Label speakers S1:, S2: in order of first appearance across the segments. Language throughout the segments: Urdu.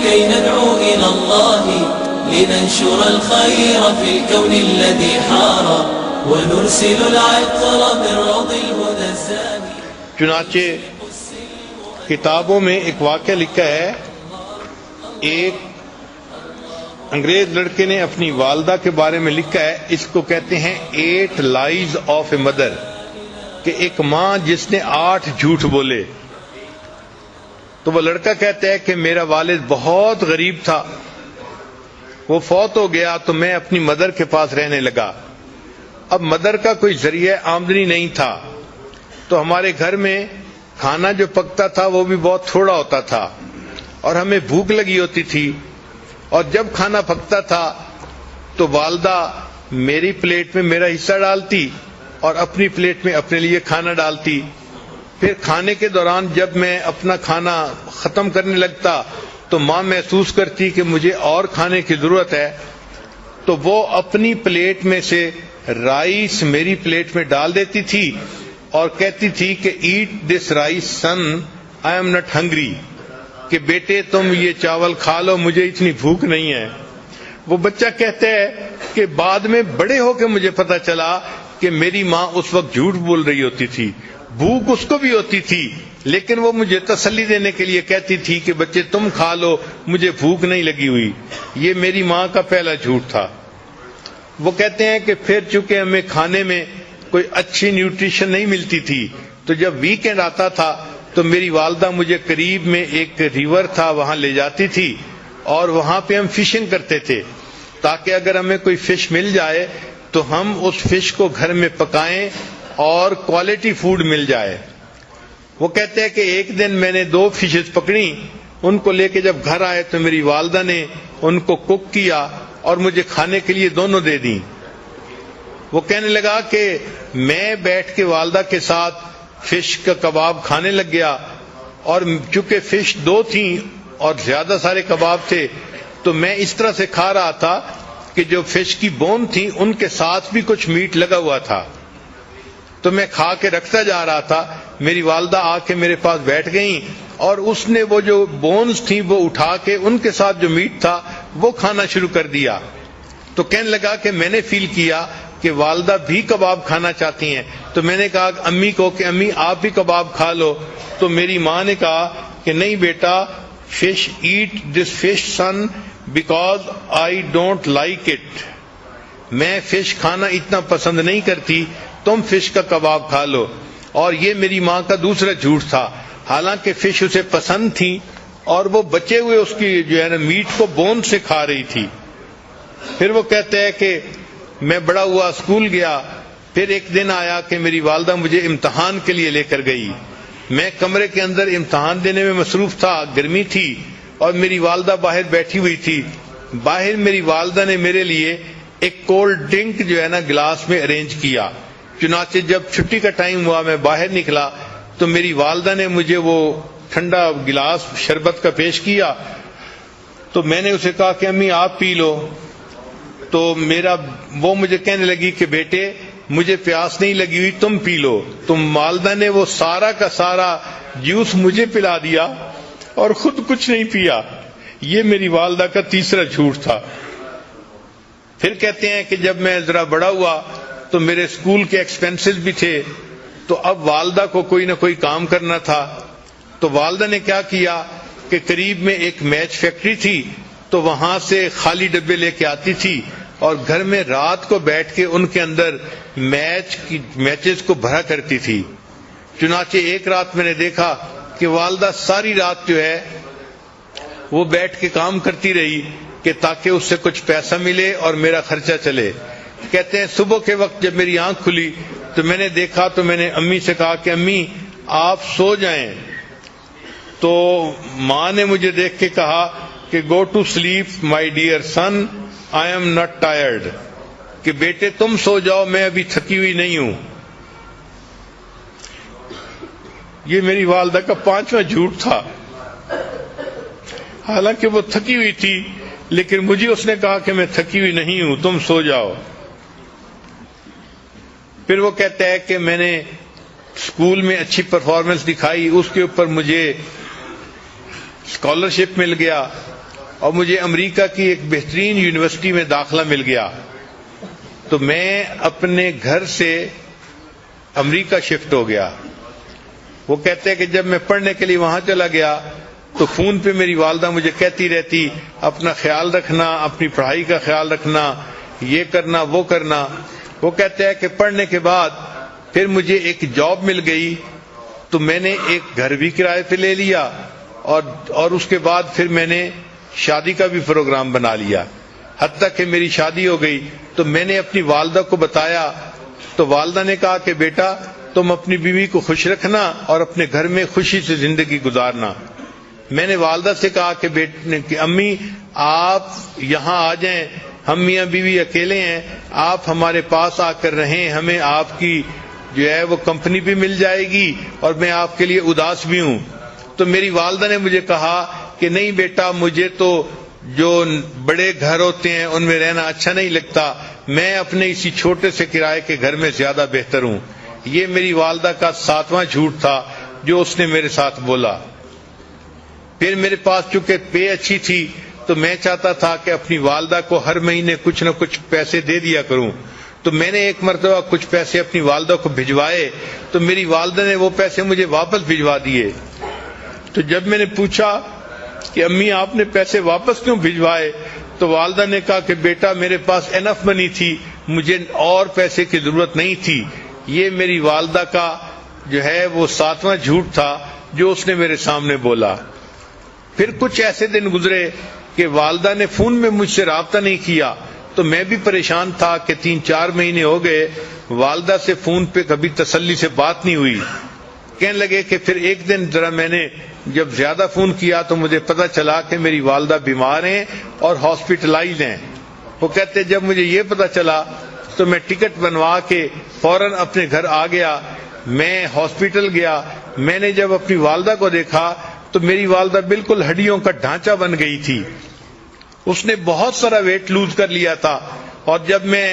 S1: كي ندعو إلى الله لننشر الخير في الكون الذي حار ونرسل العطر من روض الهدى الزاهي.
S2: چنانچہ کتابوں میں ایک واقعہ لکھا ہے، ایک انگریز لڑکے نے اپنی والدہ کے بارے میں لکھا ہے، اس کو کہتے ہیں 8 لائز آف اے مدر، کہ ایک ماں جس نے 8 جھوٹ بولے. تو وہ لڑکا کہتا ہے کہ میرا والد بہت غریب تھا، وہ فوت ہو گیا تو میں اپنی مدر کے پاس رہنے لگا. اب مدر کا کوئی ذریعہ آمدنی نہیں تھا، تو ہمارے گھر میں کھانا جو پکتا تھا وہ بھی بہت تھوڑا ہوتا تھا اور ہمیں بھوک لگی ہوتی تھی. اور جب کھانا پکتا تھا تو والدہ میری پلیٹ میں میرا حصہ ڈالتی اور اپنی پلیٹ میں اپنے لیے کھانا ڈالتی. پھر کھانے کے دوران جب میں اپنا کھانا ختم کرنے لگتا تو ماں محسوس کرتی کہ مجھے اور کھانے کی ضرورت ہے، تو وہ اپنی پلیٹ میں سے رائس میری پلیٹ میں ڈال دیتی تھی اور کہتی تھی کہ eat this rice son, I am not hungry, کہ بیٹے تم یہ چاول کھا لو، مجھے اتنی بھوک نہیں ہے. وہ بچہ کہتا ہے کہ بعد میں بڑے ہو کے مجھے پتا چلا کہ میری ماں اس وقت جھوٹ بول رہی ہوتی تھی، بھوک اس کو بھی ہوتی تھی، لیکن وہ مجھے تسلی دینے کے لیے کہتی تھی کہ بچے تم کھا لو، مجھے بھوک نہیں لگی ہوئی. یہ میری ماں کا پہلا جھوٹ تھا. وہ کہتے ہیں کہ پھر چونکہ ہمیں کھانے میں کوئی اچھی نیوٹریشن نہیں ملتی تھی، تو جب ویکینڈ آتا تھا تو میری والدہ مجھے قریب میں ایک ریور تھا وہاں لے جاتی تھی اور وہاں پہ ہم فشنگ کرتے تھے، تاکہ اگر ہمیں کوئی فش مل جائے تو ہم اس فش کو گھر میں پکائیں اور کوالٹی فوڈ مل جائے. وہ کہتے ہیں کہ ایک دن میں نے 2 فشز پکڑی، ان کو لے کے جب گھر آئے تو میری والدہ نے ان کو کوک کیا اور مجھے کھانے کے لیے دونوں دے دیں. وہ کہنے لگا کہ میں بیٹھ کے والدہ کے ساتھ فش کا کباب کھانے لگ گیا، اور چونکہ فش 2 تھیں اور زیادہ سارے کباب تھے تو میں اس طرح سے کھا رہا تھا کہ جو فش کی بون تھی ان کے ساتھ بھی کچھ میٹ لگا ہوا تھا. تو میں کھا کے رکھتا جا رہا تھا، میری والدہ آ کے میرے پاس بیٹھ گئیں اور اس نے وہ جو بونز تھیں وہ اٹھا کے ان کے ساتھ جو میٹ تھا وہ کھانا شروع کر دیا. تو کہنے لگا کہ میں نے فیل کیا کہ والدہ بھی کباب کھانا چاہتی ہیں، تو میں نے کہا امی کو کہ امی آپ بھی کباب کھا لو. تو میری ماں نے کہا کہ نہیں بیٹا، fish eat this fish son because I don't like it, میں فش کھانا اتنا پسند نہیں کرتی، تم فش کا کباب کھا لو. اور یہ میری ماں کا دوسرا جھوٹ تھا، حالانکہ فش اسے پسند تھی اور وہ بچے ہوئے اس کی جو ہے نا میٹ کو بون سے کھا رہی تھی. پھر وہ کہتے ہیں کہ میں بڑا ہوا اسکول گیا، پھر ایک دن آیا کہ میری والدہ مجھے امتحان کے لیے لے کر گئی. میں کمرے کے اندر امتحان دینے میں مصروف تھا، گرمی تھی اور میری والدہ باہر بیٹھی ہوئی تھی. باہر میری والدہ نے میرے لیے ایک کولڈ ڈرنک جو ہے نا گلاس میں ارینج کیا. چنانچہ جب چھٹی کا ٹائم ہوا میں باہر نکلا تو میری والدہ نے مجھے وہ ٹھنڈا گلاس شربت کا پیش کیا. تو میں نے اسے کہا کہ امی آپ پی لو. تو وہ مجھے کہنے لگی کہ بیٹے مجھے پیاس نہیں لگی ہوئی، تم پی لو. تو والدہ نے وہ سارا کا سارا جوس مجھے پلا دیا اور خود کچھ نہیں پیا. یہ میری والدہ کا تیسرا جھوٹ تھا. پھر کہتے ہیں کہ جب میں ذرا بڑا ہوا تو میرے اسکول کے ایکسپینسز بھی تھے، تو اب والدہ کو کوئی نہ کوئی کام کرنا تھا. تو والدہ نے کیا کیا کہ قریب میں ایک میچ فیکٹری تھی، تو وہاں سے خالی ڈبے لے کے آتی تھی اور گھر میں رات کو بیٹھ کے ان کے اندر میچز کو بھرا کرتی تھی. چنانچہ ایک رات میں نے دیکھا کہ والدہ ساری رات جو ہے وہ بیٹھ کے کام کرتی رہی کہ تاکہ اس سے کچھ پیسہ ملے اور میرا خرچہ چلے. کہتے ہیں صبح کے وقت جب میری آنکھ کھلی تو میں نے دیکھا تو میں نے امی سے کہا کہ امی آپ سو جائیں. تو ماں نے مجھے دیکھ کے کہا کہ go to sleep my dear son, I am not tired, کہ بیٹے تم سو جاؤ، میں ابھی تھکی ہوئی نہیں ہوں. یہ میری والدہ کا 5واں جھوٹ تھا. حالانکہ وہ تھکی ہوئی تھی لیکن مجھے اس نے کہا کہ میں تھکی ہوئی نہیں ہوں، تم سو جاؤ. پھر وہ کہتا ہے کہ میں نے اسکول میں اچھی پرفارمنس دکھائی، اس کے اوپر مجھے اسکالرشپ مل گیا اور مجھے امریکہ کی ایک بہترین یونیورسٹی میں داخلہ مل گیا، تو میں اپنے گھر سے امریکہ شفٹ ہو گیا۔ وہ کہتے ہیں کہ جب میں پڑھنے کے لیے وہاں چلا گیا تو فون پہ میری والدہ مجھے کہتی رہتی اپنا خیال رکھنا، اپنی پڑھائی کا خیال رکھنا، یہ کرنا وہ کرنا۔ وہ کہتے ہیں کہ پڑھنے کے بعد پھر مجھے ایک جاب مل گئی، تو میں نے ایک گھر بھی کرائے پہ لے لیا، اور اس کے بعد پھر میں نے شادی کا بھی پروگرام بنا لیا، حتیٰ کہ میری شادی ہو گئی۔ تو میں نے اپنی والدہ کو بتایا، تو والدہ نے کہا کہ بیٹا تم اپنی بیوی کو خوش رکھنا اور اپنے گھر میں خوشی سے زندگی گزارنا۔ میں نے والدہ سے کہا کہ امی آپ یہاں آ جائیں، ہم میاں بیوی اکیلے ہیں، آپ ہمارے پاس آ کر رہیں، ہمیں آپ کی جو ہے وہ کمپنی بھی مل جائے گی اور میں آپ کے لیے اداس بھی ہوں۔ تو میری والدہ نے مجھے کہا کہ نہیں بیٹا، مجھے تو جو بڑے گھر ہوتے ہیں ان میں رہنا اچھا نہیں لگتا، میں اپنے اسی چھوٹے سے کرائے کے گھر میں زیادہ بہتر ہوں۔ یہ میری والدہ کا 7واں جھوٹ تھا جو اس نے میرے ساتھ بولا۔ پھر میرے پاس چونکہ پے اچھی تھی تو میں چاہتا تھا کہ اپنی والدہ کو ہر مہینے کچھ نہ کچھ پیسے دے دیا کروں، تو میں نے ایک مرتبہ کچھ پیسے اپنی والدہ کو بھجوائے، تو میری والدہ نے وہ پیسے مجھے واپس بھجوا دیے۔ تو جب میں نے پوچھا کہ امی آپ نے پیسے واپس کیوں بھجوائے، تو والدہ نے کہا کہ بیٹا میرے پاس انف منی تھی، مجھے اور پیسے کی ضرورت نہیں تھی۔ یہ میری والدہ کا جو ہے وہ 7واں جھوٹ تھا جو اس نے میرے سامنے بولا۔ پھر کچھ ایسے دن گزرے کہ والدہ نے فون میں مجھ سے رابطہ نہیں کیا، تو میں بھی پریشان تھا کہ 3-4 مہینے ہو گئے والدہ سے فون پہ کبھی تسلی سے بات نہیں ہوئی۔ کہنے لگے کہ پھر ایک دن ذرا میں نے جب زیادہ فون کیا تو مجھے پتا چلا کہ میری والدہ بیمار ہیں اور ہاسپٹلائز ہیں۔ وہ کہتے جب مجھے یہ پتا چلا تو میں ٹکٹ بنوا کے فوراً اپنے گھر آ گیا۔ میں ہاسپٹل گیا، میں نے جب اپنی والدہ کو دیکھا تو میری والدہ بالکل ہڈیوں کا ڈھانچہ بن گئی تھی، اس نے بہت سارا ویٹ لوز کر لیا تھا۔ اور جب میں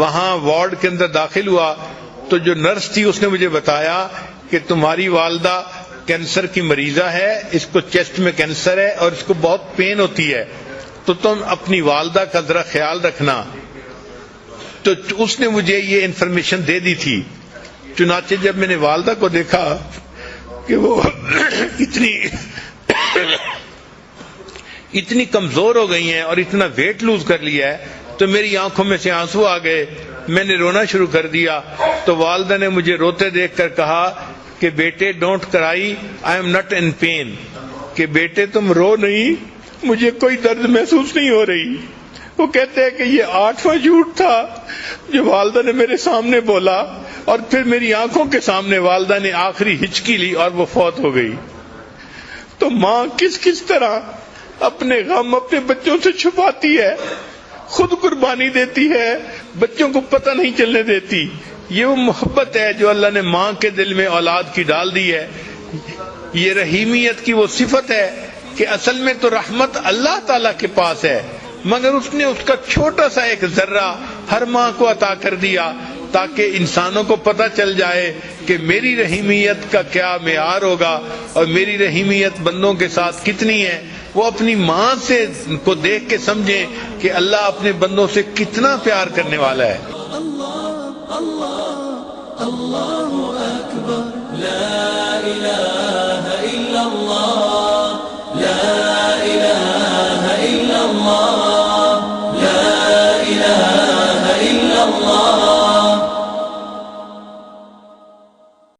S2: وہاں وارڈ کے اندر داخل ہوا تو جو نرس تھی اس نے مجھے بتایا کہ تمہاری والدہ کینسر کی مریضہ ہے، اس کو چیسٹ میں کینسر ہے اور اس کو بہت پین ہوتی ہے، تو تم اپنی والدہ کا ذرا خیال رکھنا۔ تو اس نے مجھے یہ انفارمیشن دے دی تھی۔ چنانچہ جب میں نے والدہ کو دیکھا کہ وہ اتنی کمزور ہو گئی ہیں اور اتنا ویٹ لوز کر لیا ہے تو میری آنکھوں میں سے آنسو آ گئے، میں نے رونا شروع کر دیا۔ تو والدہ نے مجھے روتے دیکھ کر کہا کہ بیٹے don't cry, I am not in pain, کہ بیٹے تم رو نہیں، مجھے کوئی درد محسوس نہیں ہو رہی۔ وہ کہتے ہیں کہ یہ 8واں جھوٹ تھا جو والدہ نے میرے سامنے بولا، اور پھر میری آنکھوں کے سامنے والدہ نے آخری ہچکی لی اور وہ فوت ہو گئی۔ تو ماں کس طرح اپنے غم اپنے بچوں سے چھپاتی ہے، خود قربانی دیتی ہے، بچوں کو پتہ نہیں چلنے دیتی۔ یہ وہ محبت ہے جو اللہ نے ماں کے دل میں اولاد کی ڈال دی ہے۔ یہ رحیمیت کی وہ صفت ہے کہ اصل میں تو رحمت اللہ تعالی کے پاس ہے، مگر اس نے اس کا چھوٹا سا ایک ذرہ ہر ماں کو عطا کر دیا تاکہ انسانوں کو پتہ چل جائے کہ میری رحیمیت کا کیا معیار ہوگا اور میری رحیمیت بندوں کے ساتھ کتنی ہے۔ وہ اپنی ماں سے کو دیکھ کے سمجھیں کہ اللہ اپنے بندوں سے کتنا پیار کرنے والا ہے۔
S1: اللہ اللہ اللہ اکبر، لا الہ الا اللہ، لا